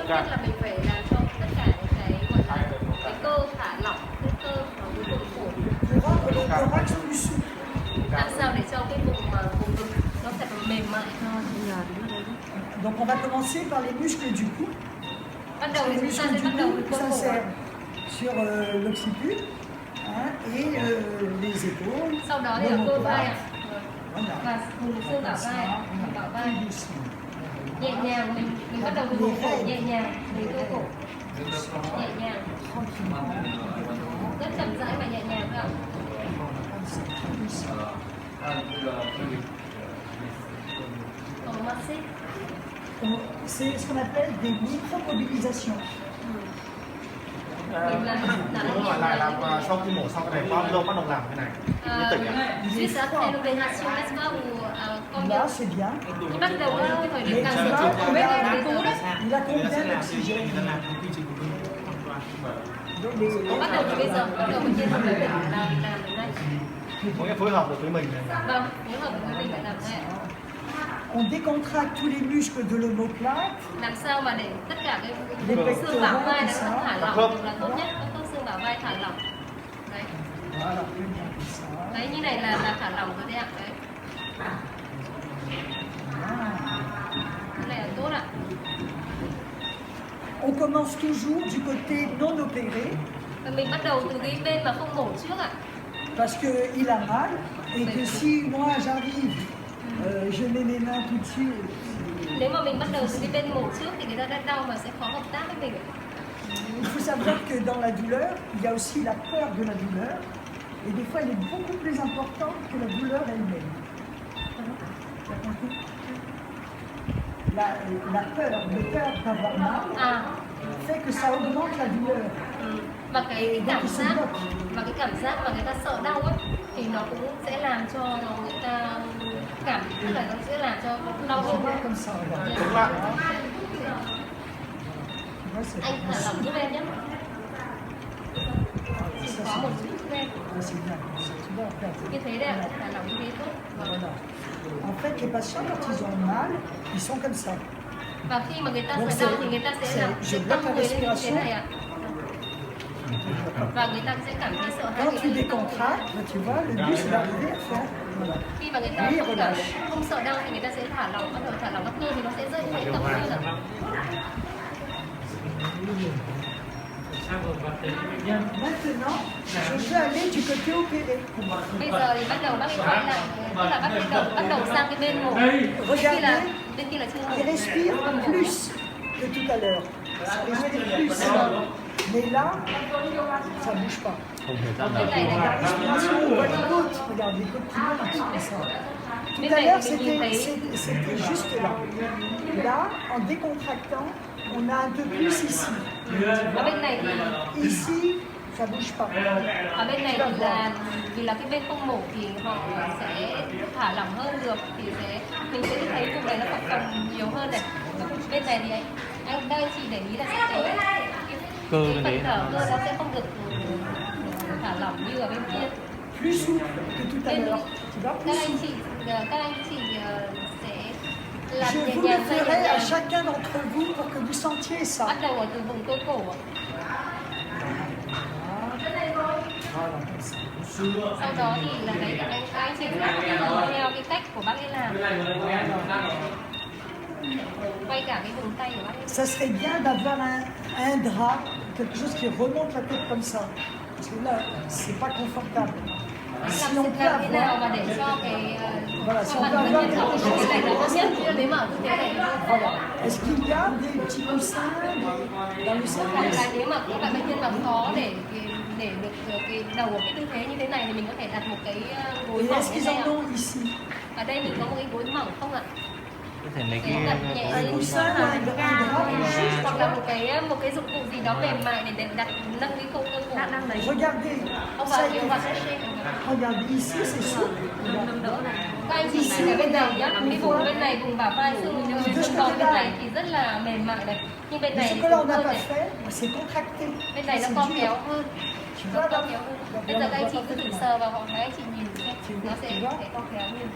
nhất là mình phải làm cho tất cả những cái gọi là cái cơ thả lỏng, cái cơ và cái vùng phổi. Làm sao để cho cái vùng ngực nó thật mềm mại hơn. Donc on va commencer par les muscles du cou. Bắt đầu thì chúng ta sẽ bắt đầu với cơ Ça cổ. sert sur l'occiput et les épaules. Sau đó thì ở cơ vai ạ. Voilà. Và vùng xương bả vai, vùng bả vai. Nhẹ nhàng, mình bắt đầu với vùng cổ nhẹ nhàng, đến cơ cổ. Nhẹ nhàng. Rất chậm rãi và nhẹ nhàng thôi ạ. Còn massage. C'est ce qu'on appelle des micro-mobilisations. Đúng rồi, lại làm sau khi mổ xong cái này bao lâu bắt đầu làm cái này? Mới tỉnh à? Juste après l'opération, n'est-ce pas? Ou combien? Là, c'est bien. Thì bắt đầu cái thời điểm Mais càng tu sớm vois, trước bên cái cú đấy. il a combien d'oxygène? Bắt đầu từ bây giờ, bắt đầu bệnh nhân không phải làm được ngay. Có nghĩa phối hợp được với mình này. Vâng, phối hợp với mình phải làm ngay. On décontracte tous les muscles de l'omoplate. Làm sao mà để tất cả cái xương bả vai nó thả lỏng được là tốt nhất, các khớp xương bả vai thả lỏng. Đấy. Đấy, như này là thả lỏng rồi đấy ạ. Đấy. Cái này là tốt ạ. On commence toujours du côté non opéré. Và mình bắt đầu từ cái bên mà không mổ trước ạ. Parce qu'il a mal et que si moi j'arrive, je mets mes mains tout dessus. Nếu mà mình bắt đầu từ cái bên mổ trước thì người ta đang đau mà sẽ khó hợp tác với mình. Il faut savoir que dans la douleur, il y a aussi la peur de la douleur. Et des fois, elle est beaucoup plus importante que la douleur elle-même. La peur d'avoir mal fait que ça augmente la douleur. Và cái cảm giác mà người ta sợ đau ấy thì nó cũng sẽ làm cho người ta tức là nó sẽ làm cho đau hơn. Đúng lại. Anh thả lỏng giúp em nhé. Chỉ có một chút giúp em. Như thế đấy ạ, thả lỏng như thế tốt. En fait, les patients quand ils ont mal, ils sont comme ça. Và khi mà người ta sợ đau thì người ta sẽ cong người lên như thế này ạ. Và người ta sẽ cảm thấy sợ hãi. Quand tu décontractes, tu vois, le but c'est d'arriver à faire. Voilà. Khi mà người ta không sợ đau thì người ta sẽ thả lỏng, bắt đầu thả lỏng các cơ thì nó sẽ dễ tập hơn ạ. Maintenant, je vais aller du côté opéré. Bây giờ thì bắt đầu bác ấy quay lại, tức là bắt đầu sang cái bên mổ. Bên kia là chưa mổ. Il respire plus que tout à l'heure. Ça respire plus. Mais là, ça ne bouge pas. La respiration, on voit les côtes. Regarde, les côtes qui montent comme ça. Tout à l'heure, c'était juste là. Là, en décontractant, on a un peu plus ici. Ở bên này thì ici, ça bouge pas. Ở bên này thì là vì là cái bên không mổ thì họ sẽ thả lỏng hơn được thì mình sẽ thấy vùng này nó phập phồng nhiều hơn này. Bên này thì anh đây chỉ để ý là sẽ thấy cái phần thở cơ nó sẽ không được thả lỏng như ở bên kia. Plus souple que tout à l'heure. Các anh chị sẽ làm je nhẹ vous le nhàng ferai à chacun d'entre vous pour que vous sentiez ça. Bắt đầu từ vùng cơ cổ. Sau đó thì là đấy các anh chị làm theo cái cách của bác ấy làm. Quay cả cái vùng tay của bác ấy. Ça serait bien d'avoir un drap, quelque chose qui remonte la tête comme ça. Parce que là, c'est pas confortable. Si on peut thế nào avoir, mà để cho cái voilà, si cho on bạn peut bệnh avoir nhân thở quelque cái này là tốt chose, nhất nếu mà ở tư thế này. voilà. Est-ce qu'il y a des petits coussins dans le Hoặc service? là nếu mà các bạn bệnh nhân mà khó để được cái đầu ở cái tư thế như thế này thì mình có thể đặt một cái gối Et mỏng est-ce như qu'ils thế en ạ. ont ici? Ở đây mình có một cái gối mỏng không ạ? Có thể lấy Để đặt nhẹ Un lên coussin, un drap, hoặc là một cái dụng cụ gì đó mềm mại để đặt nâng cái khung cơ cổ. regardez, Ông ça vào a nhiều été và fait. Regardez ici, c'est souple. các anh chị nhìn cái bên này nhá, cái vùng bên này vùng bả vai xương đòn bên này thì rất là mềm mại này, nhưng bên này Ce thì que là, on cứng n'a hơn pas này, fait, c'est contracté. bên này nó C'est co dur. kéo hơn, nó co kéo hơn. Bây giờ các anh chị cứ thử sờ vào hoặc các anh chị nhìn xem, nó sẽ co kéo hơn.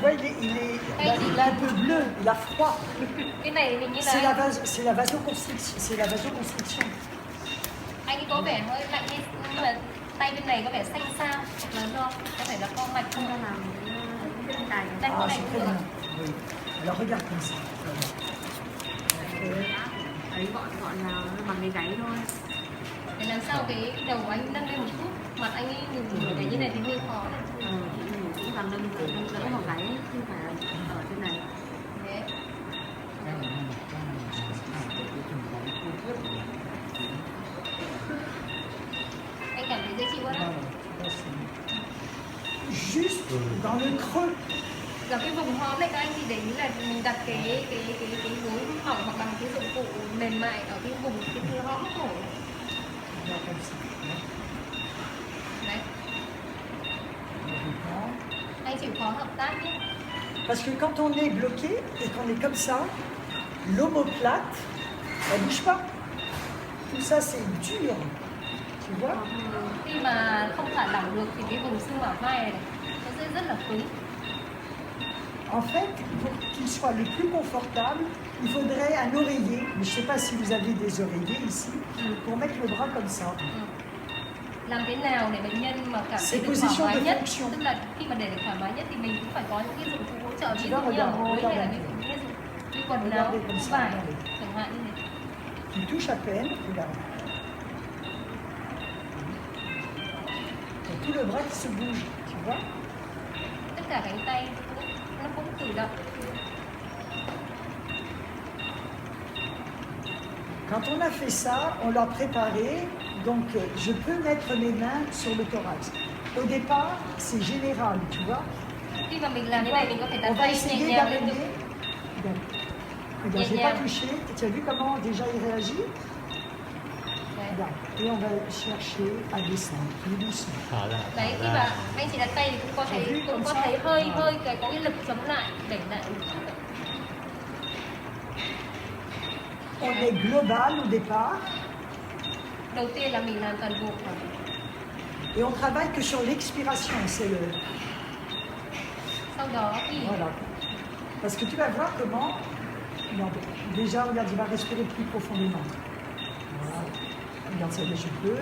vois, il est un peu bleu, il a froid. Cái này hình như C'est là la vasoconstriction. C'est la vasoconstriction. anh ấy có vẻ hơi lạnh đi, nhưng mà tay bên này có vẻ xanh xao, hoặc là do có thể là co mạch không ra làm bên này Ah, cũng c'est très được. bien. Oui. Alors regarde comme ça. Đấy gọn là bằng cái gáy thôi. Để làm sao cái đầu anh nâng lên một chút, mặt anh ấy ngừng cái như này thì hơi khó đấy. Mình cũng làm nâng đỡ vào gáy chứ phải ở trên này. Đấy. Anh cảm thấy dễ chịu không? Juste dans le creux. Ở cái vùng hóm này các anh thì để ý là mình đặt cái gối mỏng hoặc bằng cái dụng cụ mềm mại ở cái vùng cái hõm cổ. Đấy. Anh chịu khó hợp tác nhé. Parce que quand on est bloqué et qu'on est comme ça, l'omoplate, elle ne bouge pas. Tout ça, c'est dur. Tu vois? Khi mà không thả lỏng được thì cái vùng xương bả vai này nó sẽ rất là cứng. En fait, pour qu'il soit le plus confortable, il faudrait un oreiller, mais je ne sais pas si vous avez des oreillers ici, pour mettre le bras comme ça. Làm thế nào để bệnh nhân mà cảm thấy C'est được thoải position mái de nhất? fonction. Tức là khi mà để được thoải mái nhất thì mình cũng phải có những cái dụng cụ hỗ trợ, ví Chỉ dụ có như là regarde, gối hay là regarde. ví dụ như quần áo, Regardez comme ça, vải, regardez. chẳng hạn như thế. Tu touches à peine, regarde. Et tout le bras qui se bouge, tu vois? Tất cả cánh tay nó cũng cử động. Quand on a fait ça, on l'a préparé, donc je peux mettre mes mains sur le thorax. Au départ, c'est général, tu vois? Khi mà mình làm như này mình có thể đặt On va tay nhẹ essayer nhàng lên d'amener. ngực. Regarde, regarde, je n'ai pas touché. Tu as vu comment déjà il réagit? Đấy. Regarde. Et on va chercher à descendre plus doucement. thở ra Đấy, khi mà anh chỉ đặt tay thì cũng có thấy hơi có cái lực chống lại, đẩy lại. On est global au départ Đầu tiên là mình làm toàn bộ. et on travaille que sur l'expiration. C'est le. Sau đó thì Voilà. Parce que tu vas voir comment. Regarde, déjà, regarde, il va respirer plus profondément. Voilà. Regarde ça, je peux.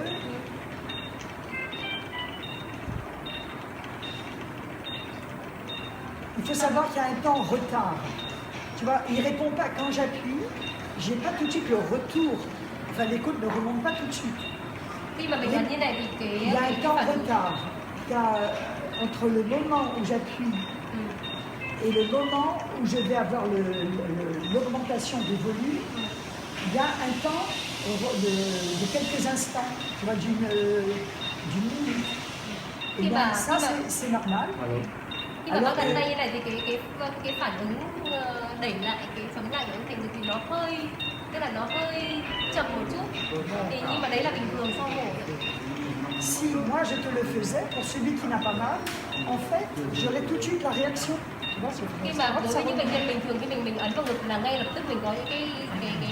Il faut savoir qu'il y a un temps retard. Tu vois, il ne répond pas quand j'appuie. J'ai pas tout de suite le retour. Enfin, les côtes ne remontent pas tout de suite. khi mà mình làm như này thì Il y a un cái temps phản ứng retard. Il y a, entre le moment où j'appuie et le moment où je vais avoir l'augmentation du volume, il y a un temps de quelques instants, tu vois, d'une minute. Et bien, ça, c'est normal. khi mà bác đặt tay như này thì cái phản ứng đẩy lại cái chống lại của thành ngực thì nó hơi, tức là nó hơi chậm một chút, thì nhưng mà đấy là bình thường sau mổ. Si moi je te le faisais, pour celui qui n'a pas mal, en fait, j'aurais tout de suite la réaction. Tu vois, Khi mà đối với những bệnh nhân bình thường khi mình ấn vào ngực là ngay lập tức mình có những cái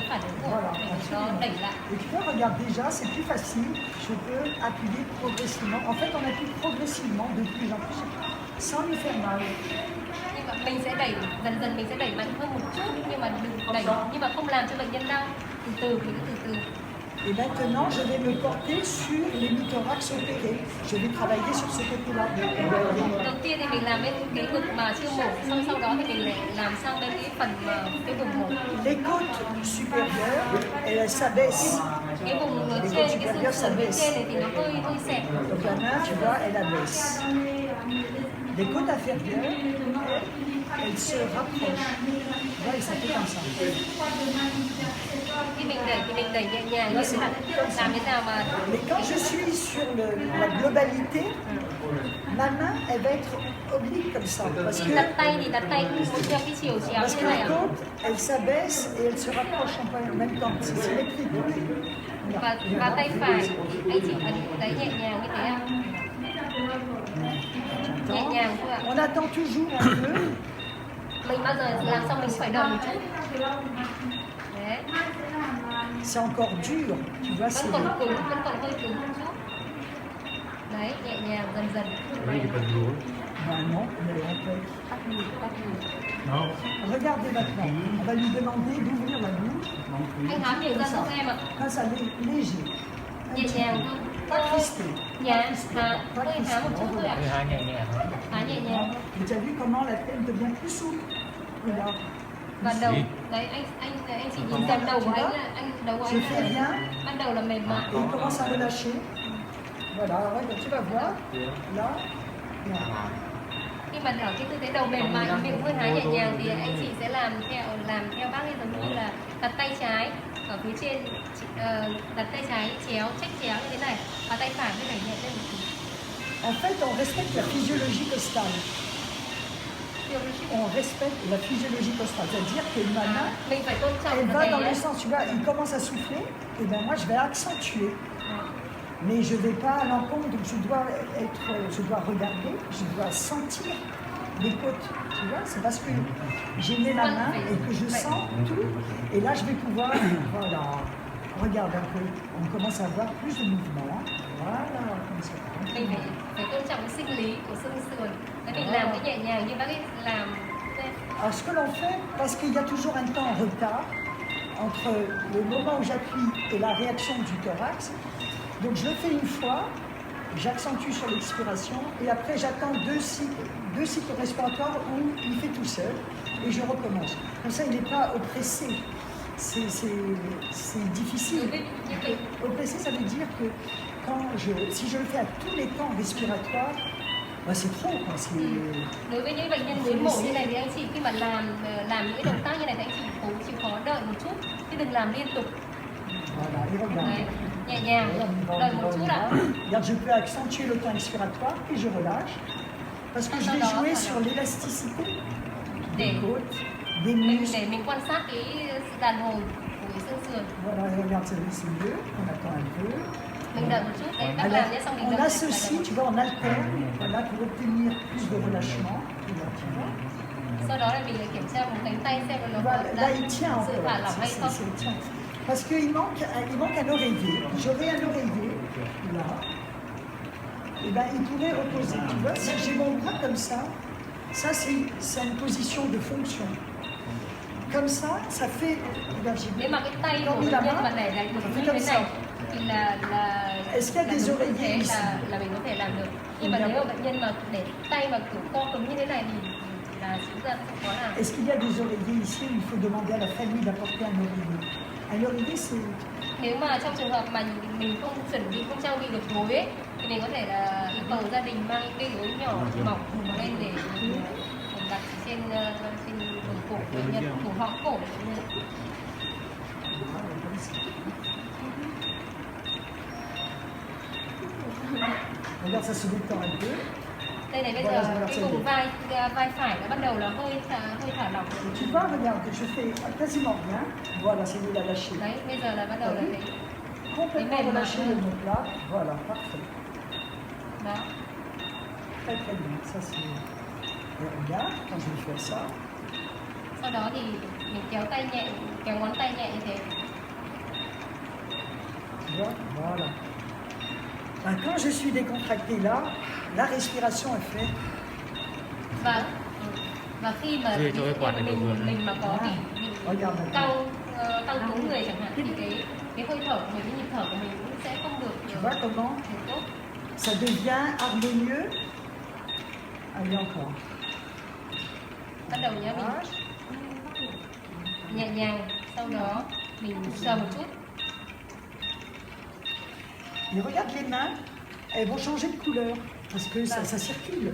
phản ứng của Voilà, mình, nó đẩy lại. Et tu vois, regarde déjà, c'est plus facile. Je peux appuyer progressivement. En fait, on appuie progressivement de plus en plus, sans lui faire mal. Nhưng mà mình sẽ đẩy dần mình sẽ đẩy mạnh hơn một chút, nhưng mà đừng đẩy, nhưng mà không làm cho bệnh nhân đau, từ mình cứ từ. Et maintenant, je vais me porter sur l'hémithorax opéré. Je vais travailler sur ce côté-là. Đầu tiên thì mình làm bên cái ngực mà chưa mổ, sau đó thì mình lại làm sang bên cái phần mà cái vùng mổ. Les côtes supérieures, elles s'abaissent. Cái vùng trên, cái xương sườn bên trên này thì nó hơi xẹp. Donc la main, tu vois, elle abaisse. Les côtes inférieures, elles se rapprochent. Tu vois, et ça fait comme ça. Khi mình đẩy thì mình đẩy nhẹ nhàng như thế nào, làm thế nào mà Mais quand je suis sur la globalité, ma main, elle va être oblique comme ça. Parce khi que, đặt tay thì đặt tay cũng theo cái chiều chéo parce như que thế này les ạ. côtes, elles s'abaissent et elles se rapprochent en même temps. C'est symétrique. Và tay phải anh chỉ ấn đấy nhẹ nhàng như thế ạ. Nhẹ nhàng thôi ạ. On attend toujours un peu. Mình bao giờ làm xong mình phải đợi một chút. Đấy. C'est encore dur. Tu vois, Vẫn c'est. còn cứng, vẫn còn hơi cứng một chút. Đấy. Đấy, nhẹ nhàng dần dần. Ben non, mais on peut. Non. Regardez maintenant, on va lui demander d'ouvrir la bouche. Anh há miệng ra giúp em ạ. Comme ça, léger. Nhẹ nhàng thôi. Pas crispé. Nhá, há, thôi anh há một chút thôi ạ. Hơi nhẹ nhẹ thôi. Há nhẹ nhàng. Vous avez vu comment la tête devient plus souple? Regarde. Và đầu, đấy anh chỉ nhìn xem đầu của anh là đầu của Je anh fais là rien ban đầu là mềm mại. et il commence à relâcher. Voilà, regarde, tu vas voir. Là, là. Khi mà ở cái tư thế đầu mềm mại, miệng hơi há nhẹ nhàng thì anh chị sẽ làm theo bác ấy, giống như là đặt tay trái ở phía trên, đặt tay trái chéo, chách chéo như thế này và tay phải như này nhẹ lên một chút. En fait, on respecte la physiologie costale. On respecte la physiologie costale, c'est-à-dire que ma main, Mình phải tôn trọng elle cái va này dans le ấy. sens, tu vois, il commence à souffler, et bien moi je vais accentuer. Mais je ne vais pas à l'encontre, donc je dois regarder, je dois sentir les côtes, tu vois, c'est parce que j'ai mis la main et que je sens tout, et là je vais pouvoir, voilà, regarde un peu, on commence à avoir plus de mouvement, voilà, comme ça. Mình phải tôn trọng cái sinh lý của xương sườn. Cái mình làm cái nhẹ nhàng như bác ấy làm. Alors ce que l'on fait, parce qu'il y a toujours un temps en retard entre le moment où j'appuie et la réaction du thorax, donc je le fais une fois, j'accentue sur l'expiration et après j'attends deux cycles respiratoires où il fait tout seul et je recommence. Comme ça il n'est pas oppressé, c'est difficile. Oppressé ça veut dire que si je le fais à tous les temps respiratoires, bah c'est trop quoi. Đối với những bệnh nhân mới mổ như này thì anh chị khi mà làm những cái động tác như này thì anh chị chịu khó đợi một chút, chứ đừng làm liên tục. Voilà, et regarde. Đấy, nhẹ nhàng, đợi một chút ạ. Regarde, je peux accentuer le temps expiratoire et je relâche. Parce que je vais jouer sur l'élasticité des côtes, des muscles. Để mình quan sát cái đàn hồi của cái xương sườn. Voilà, et regarde, c'est mieux. On attend un peu. Mình đợi một chút, đấy, bác làm nhé, xong mình On đợi. associe, tu vois, on alterne, voilà, pour obtenir plus de relâchement. Regarde, tu vois. Sau đó là mình lại kiểm tra một cánh tay xem là nó có Là, il tient sự encore. thả lỏng hay không. Il tient. Parce qu'il manque un oreiller. J'aurais un oreiller, là. Et ben, il pourrait reposer. Tu vois, si j'ai mon bras comme ça c'est une position de fonction. Comme ça fait. Regarde, j'ai Nếu mà cái tay của Comme bệnh la nhân main, mà để on như fait thế comme ça. này thì là Est-ce qu'il y a des đúng tư oreillers thế ici? là mình có thể làm được. Nhưng mà nếu mà bệnh nhân mà để tay mà kiểu co cứng như thế này thì là chúng ta không có làm. Est-ce qu'il y a des oreillers ici où il faut demander à la famille d'apporter un oreiller? Un oreiller, c'est. Nếu mà trong trường hợp mà mình không chuẩn bị, không trang bị được gối ấy, thì mình có thể là yêu cầu gia đình mang những cái gối nhỏ mỏng lên để đặt trên vùng cổ bệnh nhân, cổ họng cổ của bệnh nhân. Regarde, ça se détend un peu. Đây này, bây giờ cái vùng vai phải nó bắt đầu là hơi thả lỏng. Tu vois, regarde, je fais quasiment rien. Voilà, c'est mieux la lâcher. Đấy, bây giờ là bắt đầu là thấy Complètement relâcher le omoplate. Voilà, parfait. đó. Très très bien. Ça c'est. Et regarde, quand je vais faire ça, Sau đó thì mình kéo ngón tay nhẹ như thế. tu vois, voilà. Ben, quand je suis décontracté là, la respiration est faite. Và khi mà mình mà có bị căng cứng người chẳng hạn thì cái hơi thở của mình, cái nhịp thở của mình cũng sẽ không được Tu vois comment tốt. ça devient harmonieux. Allez encore. Bắt đầu nhé, mình nhẹ nhàng, sau đó mình sờ một chút. Et regarde les mains, elles vont changer de couleur parce que ça circule.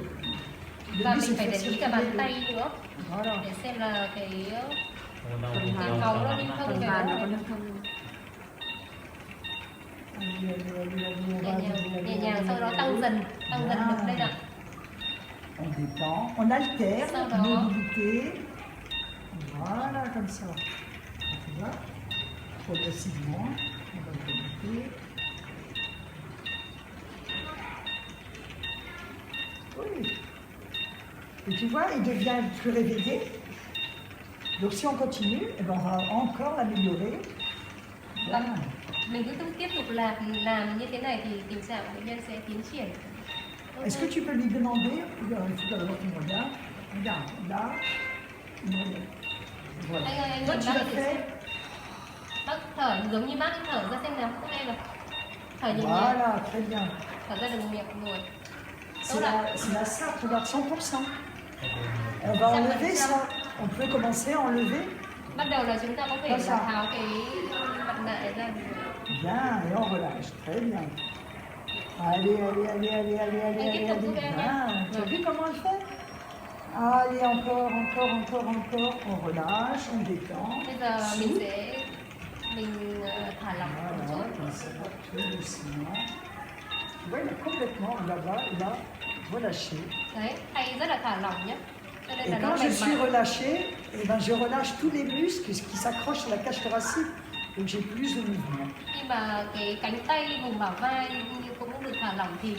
Le Và but, mình c'est phải de để faire ý cả bàn circuler. tay nữa Voilà. để xem là cái Đầu máu nó lưu thông Phần về bàn nó đâu. có lưu thông. Nhẹ nhàng, sau đó tăng dần lực lên ạ. On détend, on alterne Sau đó. mobilité. Voilà, comme ça. Tu vois, progressivement, on va mobilité. Oui. Et tu vois, il devient plus réveillé. Donc si on continue, eh ben, on va encore l'améliorer. Voilà. Mình cứ tiếp tục làm như thế này thì tình trạng bệnh nhân sẽ tiến triển Est-ce que tu peux lui demander, il faut d'abord qu'il me regarde, regarde, là, il me regarde. Voilà. Anh Toi, nhìn tu bác l'as ấy thử fait. xem. Bác thở giống như bác ấy thở ra xem nào, không em nào. Thở nhẹ nhẹ, Voilà, très bien. thở ra đường miệng rồi. C'est la SAP, regarde, 100%. Et on va enlever ça. On peut commencer à enlever. Bắt đầu là chúng ta có thể Đó là sao? tháo cái mặt nạ ra. Bien, et on relâche. Très bien. Allez, allez, allez, allez, allez, allez, allez, allez. Bien. Tu as vu comment elle fait? Allez, encore, encore, encore, encore. On relâche, on détend. Bây giờ mình sẽ thả lỏng một Voilà, chút. comme ça, tout doucement. Tu vois, il a complètement, là-bas, il a relâché. Đấy, tay rất là thả lỏng nhé. Cho nên Et là nó quand je mềm suis mại. relâché, eh ben, je relâche tous les muscles qui s'accrochent à la cage thoracique. Donc j'ai plus de mouvement. Khi mà cái cánh tay, vùng bả vai cũng được thả lỏng thì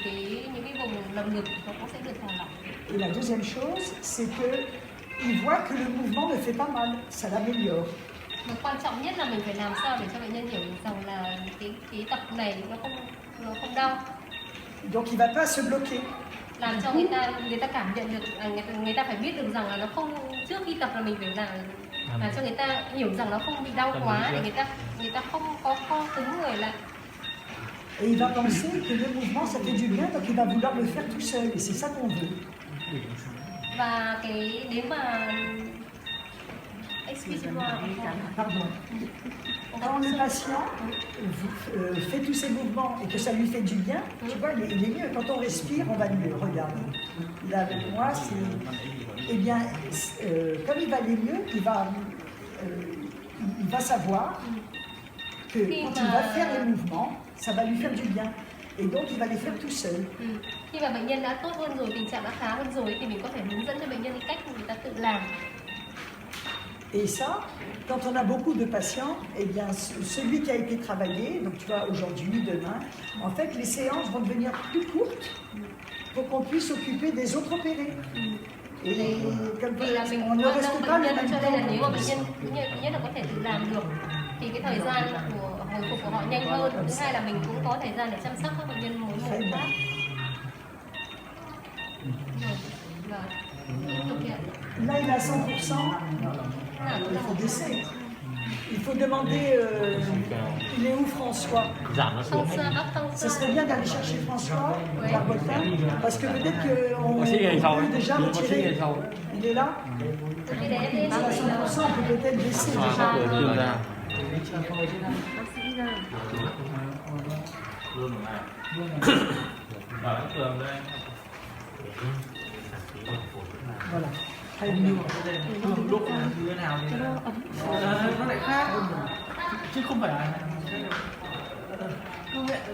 những cái vùng lồng ngực nó cũng sẽ được thả lỏng. Et la deuxième chose, c'est que il voit que le mouvement ne fait pas mal, ça l'améliore. Mà quan trọng nhất là mình phải làm sao để cho bệnh nhân hiểu rằng là cái tập này nó không đau. Donc il ne va pas se bloquer. Làm cho người ta cảm nhận được, người ta phải biết được rằng là nó không, trước khi tập là mình phải làm cho người ta hiểu rằng nó không bị đau quá để người ta không có co cứng người lại. Et il va penser que le mouvement ça fait du bien, donc il va vouloir le faire tout seul. Et c'est ça qu'on veut. Và nếu mà Pardon. Quand le patient fait tous ces mouvements et que ça lui fait du bien, tu vois, il est mieux. Quand on respire, on va mieux. Regarde. Là, avec moi, c'est. Eh bien, comme il va aller mieux, il va savoir que quand il va faire les mouvements, ça va lui faire du bien. Et donc, il va les faire tout seul. Khi mà bệnh nhân đã tốt hơn rồi, tình trạng đã khá hơn rồi thì mình có thể hướng dẫn cho bệnh nhân cách người ta tự làm. Et ça, quand on a beaucoup de patients, eh bien, celui qui a été travaillé, donc tu vois, aujourd'hui, demain, en fait, les séances vont devenir plus courtes pour qu'on puisse s'occuper des autres opérés. Et comme on ne reste pas le même cho nên là nếu mà temps. bệnh nhân là có thể tự làm được thì cái thời gian của hồi phục của họ nhanh hơn. Thứ hai là mình cũng có thời gian để chăm sóc các bệnh nhân mỗi một khác. Là, il a 100%. Il faut baisser. Il faut demander, il est où François? Ce serait bien d'aller chercher François Barbotin, parce que peut-être qu'on peut déjà retirer. Il est là? À 100%, on peut peut-être baisser déjà. Voilà. Très bien. Lúc như thế nào thì nó lại khác chứ không phải là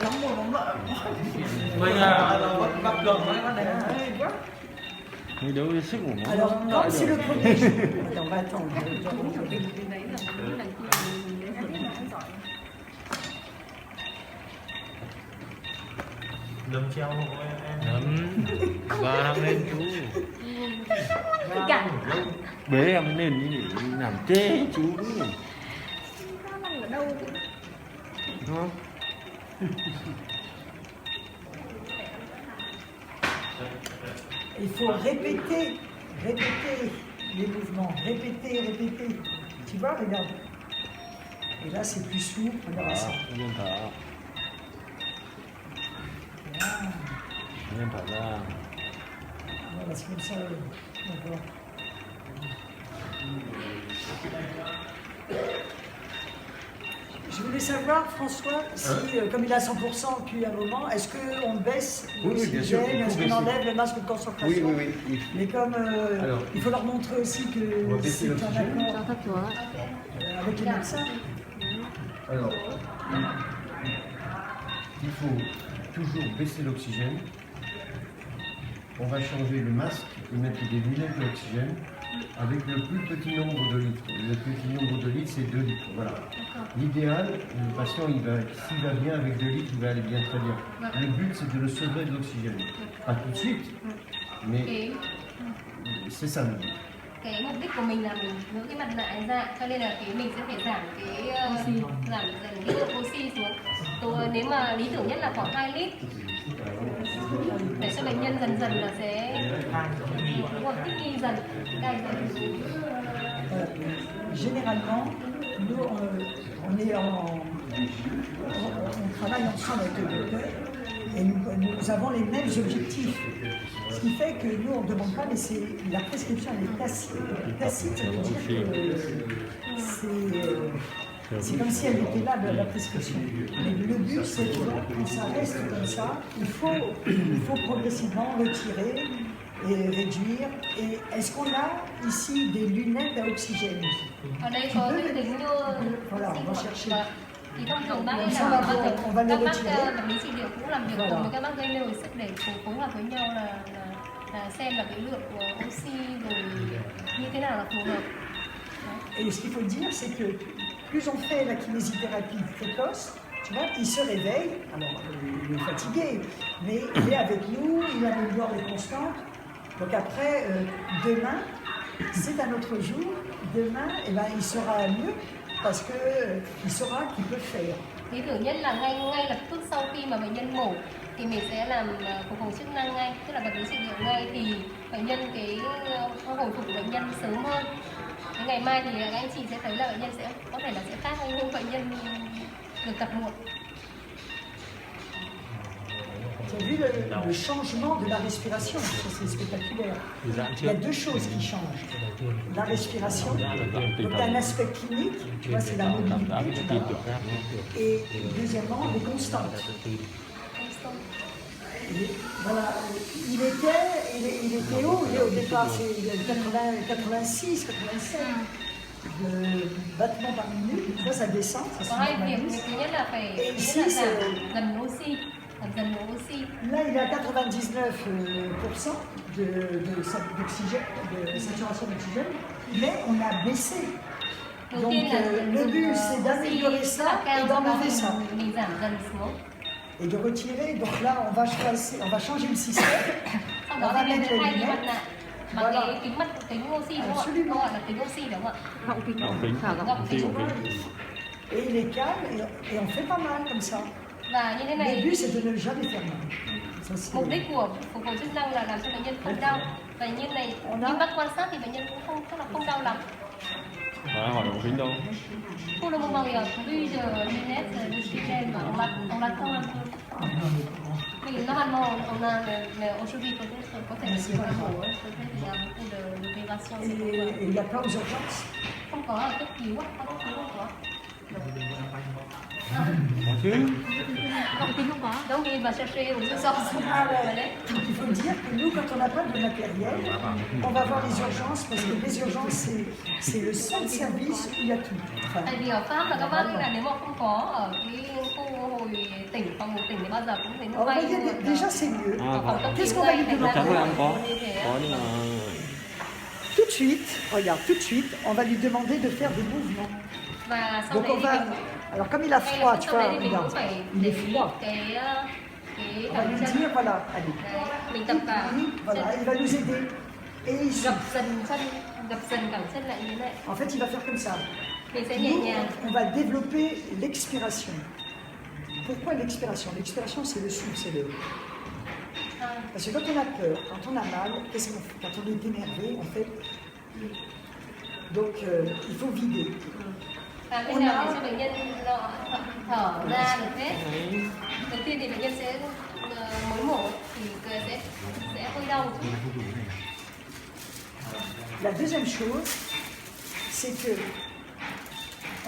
lắm một lắm lợi mình gặp gần nó này quá. Alors, comme c'est le premier jour, on va attendre. Lầm treo không có em? Và đang lên chú bế em lên đi để làm chê chú đúng không? Il faut répéter les mouvements, répéter. Tu vois, regarde. Et là, c'est plus souple, regarde ça. Nhân thở. Nhân thở ra. Voilà, c'est comme ça. D'accord. Je voulais savoir, François, si, comme il a 100% depuis un moment, est-ce qu'on baisse l'oxygène, est-ce qu'on enlève le masque de concentration? Oui. Mais comme il faut leur montrer aussi que c'est un accord avec les médecins. Alors, il faut toujours baisser l'oxygène. On va changer le masque et mettre des lunettes d'oxygène avec le plus petit nombre de litres. Le petit nombre de litres, c'est 2 litres. Voilà. L'idéal, le patient, s'il va bien avec 2 litres, il va aller bien très bien. Le but, c'est de le sevrer de l'oxygène. Pas tout de suite, mais c'est ça le but. Cái mục đích của mình là mình giữ cái mặt nạ ấy ra, cho nên là mình sẽ phải giảm giảm cái lượng oxy xuống. Nếu mà lý tưởng nhất là khoảng 2 lít để cho cho bệnh nhân dần dần là sẽ đúng rồi, thích nghi dần, cai dần. Généralement, nous, on travaille ensemble avec le docteur et nous avons les mêmes objectifs. Ce qui fait que nous, on ne demande pas, mais la prescription elle est tacite. Tacite, ça veut dire que c'est comme si elle était là, la prescription. Mais le but, c'est que ça reste comme ça. Il faut progressivement retirer et réduire. Et est-ce qu'on a ici des lunettes à oxygène? Ở đây có cái tính Voilà, on va chercher. thì thông thường bác ấy Ça, là on va le các bác retirer. vật lý trị liệu cũng làm việc cùng với các bác gây mê hồi sức để phối hợp với nhau là xem là cái lượng của oxy rồi như thế nào là phù hợp. Et ce qu'il faut dire, c'est que plus on fait la kinésithérapie précoce, tu vois, il se réveille, alors il est fatigué, mais il est avec nous, il améliore les constantes. Donc après, demain, c'est un autre jour, demain, eh ben, il sera mieux parce qu'il saura qu'il peut faire. Ví dụ nhất là ngay lập tức sau khi mà bệnh nhân mổ thì mình sẽ làm phục hồi chức năng ngay, tức là vật lý trị liệu ngay thì bệnh nhân hồi phục của bệnh nhân sớm hơn. Cái ngày mai thì các anh chị sẽ thấy là bệnh nhân sẽ có thể là sẽ khác hơn nhưng bệnh nhân được tập muộn. Tu as vu le changement de la respiration, ça c'est spectaculaire. Il y a deux choses qui changent. La respiration, donc un aspect clinique, tu vois, c'est la mobilité. Et deuxièmement, les constantes. Voilà, il était haut, au départ, c'est 86, 87 battements par minute. Là, ça descend, ça se Có hai việc, normalise. thứ nhất là phải Et thứ ici, nhất là giảm c'est... dần oxy, giảm dần oxy. Là, il est à 99% d'oxygène, de saturation d'oxygène, mais on a baissé. Đầu Donc, tiên là le but, c'est d'améliorer ça et d'enlever ça. Mình giảm dần xuống. Et de retirer. Donc là, on va changer le système. Sau On đó va thì mình mettre sẽ les thay cái mặt lunettes. nạ bằng Voilà. cái kính oxy đúng không ạ? Absolument. Nó gọi là kính oxy đúng không ạ? Gọng kính. kính. Gọng kính. Et il est calme et on fait pas mal comme ça. Và như thế Le này, but, c'est de ne jamais faire mal. Ça, c'est- mục đích của phục hồi chức năng là làm cho bệnh nhân không đau. Và như này, như bác quan sát thì bệnh nhân cũng không đau lắm. Và hỏi ống kính đâu? Pour le moment, il y a plus de lunettes de oxygène, on l'attend un peu. Mais normalement, on a aujourd'hui peut-être có thể là siêu mổ, peut-être il y a beaucoup de libération. Et il n'y a pas aux urgences. Không có ở cấp cứu, không có. Có chứ. Gọng kính không có. Donc il va chercher aux urgences. Donc il faut dire que nous, quand on n'a pas de matériel, on va voir les urgences parce que les urgences, c'est le seul service où il y a tout. Enfin, Tại vì ở Pháp là các bác là nếu mà không có ở cái khu hồi tỉnh, phòng hồi tỉnh thì bao giờ cũng đến alors, vay. voyez, déjà, c'est mieux. À, vâng. Qu'est-ce qu'on va lui Chắc demander chắn là em có. Như thế á. Có nhưng mà Tout de suite, regarde, tout de suite, on va lui demander de faire des mouvements. Và sau Donc đấy on thì va... mình Alors comme il a ngay froid, lập tức tu sau đấy vois, thì mình cũng regarde, phải il để est ý froid. cái On va cẳng lui chân. dire, voilà, allez. Đấy, mình tập cả Oui, voilà, il va nous aider. Et il gập dần cẳng chân lại như thế này. En fait, il va faire comme ça. Mình sẽ nhẹ Nous, nhàng. on va développer l'expiration. Pourquoi l'expiration? L'expiration, c'est le souffle, c'est le... À, Parce que quand on a peur, quand on a mal, qu'est-ce qu'on fait? Quand on est énervé, on fait... Donc, il faut vider. Làm thế nào để cho bệnh nhân thở ra được hết. Đầu tiên thì bệnh nhân sẽ mới mổ thì sẽ hơi đau một chút. La deuxième chose, c'est que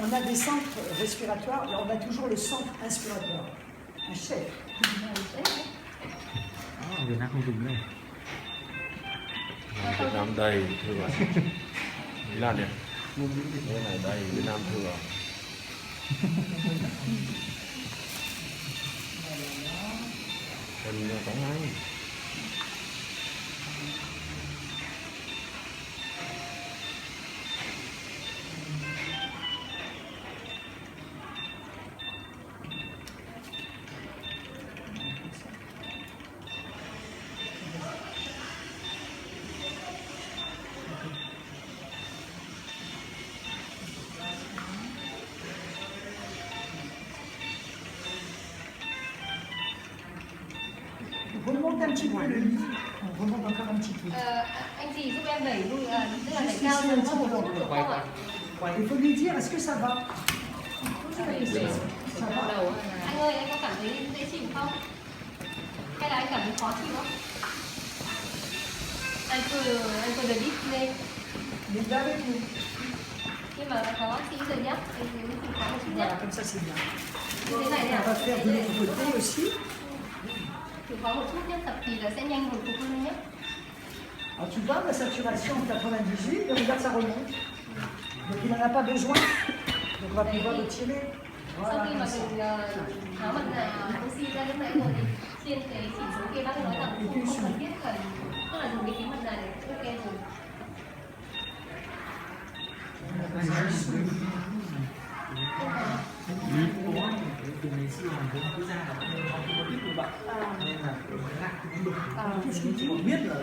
on a des centres respiratoires, et on a toujours le centre inspiratoire, un chef. Việt Nam không dùng đâu. Việt Nam đầy thừa. Ý là này. Đây này đầy Việt Nam thừa. Cần có ngay. Remonte un petit peu le lit. On remonte encore un petit peu. Anh chị giúp em đẩy lui, tức là đẩy cao dần hơn một chút được không ạ? Il faut lui dire, est-ce que ça va? Ça va. Anh ơi, anh có cảm thấy dễ chịu không? Hay là anh cảm thấy khó chịu không? Anh cứ đẩy đít lên. Mais là avec nous. Nhưng mà có bác sĩ rồi nhá, anh chịu khó một chút nhé. Voilà, comme ça c'est bien. Như thế này On va faire de l'autre côté aussi. chịu khó một chút nhé, tập thì là sẽ nhanh hồi phục hơn nhé. Alors tu vois, la saturation 98, et regarde, ça remonte. Donc il n'en a pas besoin. Donc on va pouvoir le tirer. Sau Voilà, khi comme mà ça. mình tháo mặt nạ oxy ra lúc nãy rồi thì trên cái chỉ số kia bác nói rằng không cần thiết phải, tức là dùng cái mặt nạ này ok rồi. từ ngày xưa mình cũng cứ ra là không có biết người bệnh nên là cái nặng cũng được. Chỉ còn biết là